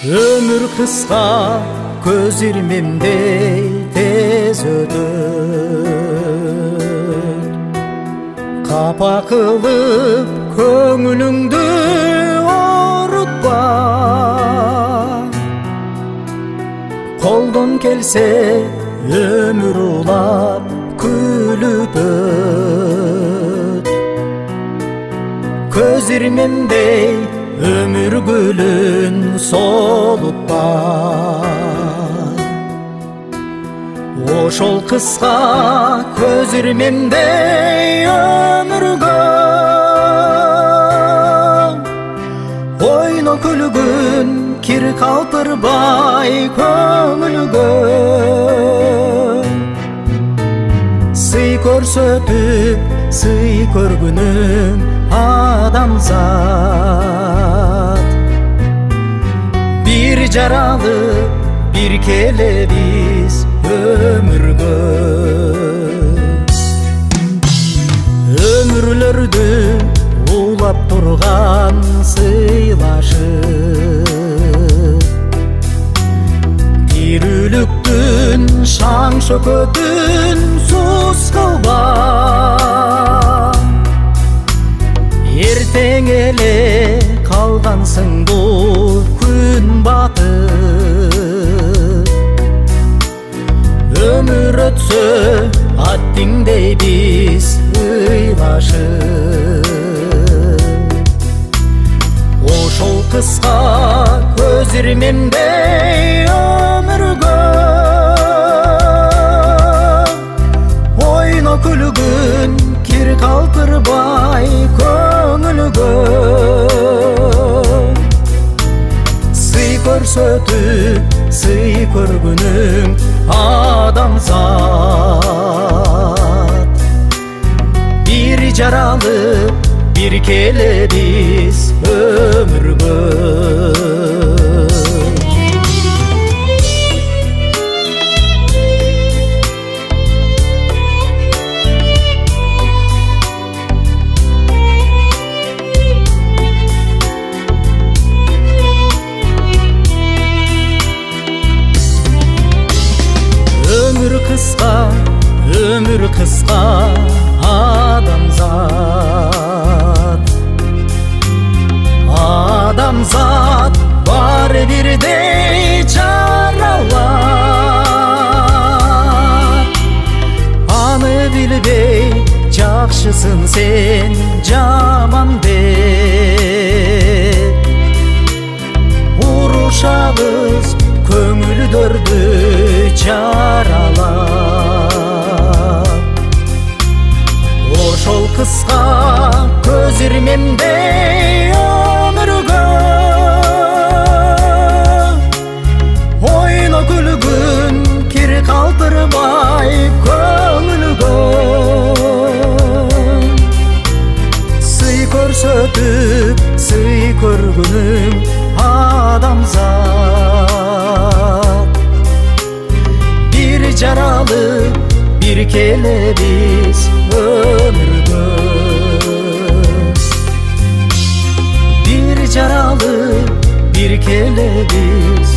Ömür kıska, göz irmimde tez ötür. Kapa kılıp köngülüңdü orutma. Koldan kelse ömür ulap külüp öt. Göz irmimde ömür gülün solutma. Oşol kıska göz irmimde ömürgө. Oyno külgün kir kaltırbay köngülgö. Sый көрсөтүп сый көргүнүм адамзат. Bir жаралы bir келебиз өмүргө. Өмүрлөрдү улап турган сыйлашып, тирүүлүктүн шаң шөкөтүн сус кылба. Эртең эле калгансың бул күн батып. Ömür ötse attиңдей биз ыйлашып. Ошол кыска көз ирмимде өмүргө. Ойно күлгүн кир калтырбай көңүлгө. Сый көрсөтүп сый көргүнүң адамзат. Bir жаралы bir келебиз өмүргө. Ömür kıska адамзат. Адамзат баары бирдей жаралар. Аны билбей жакшысын сен жаман деп. Урушабыз көңүлдөрдү жаралап. Ошол кыска көз ирмимде өмүргө. Ойно күлгүн кир калтырбай көңүлгө. Сый көрсөтүп сый көргүнүң адамзат. Bir жаралы bir келебиz өмүргө. Bir жаралы bir келебиz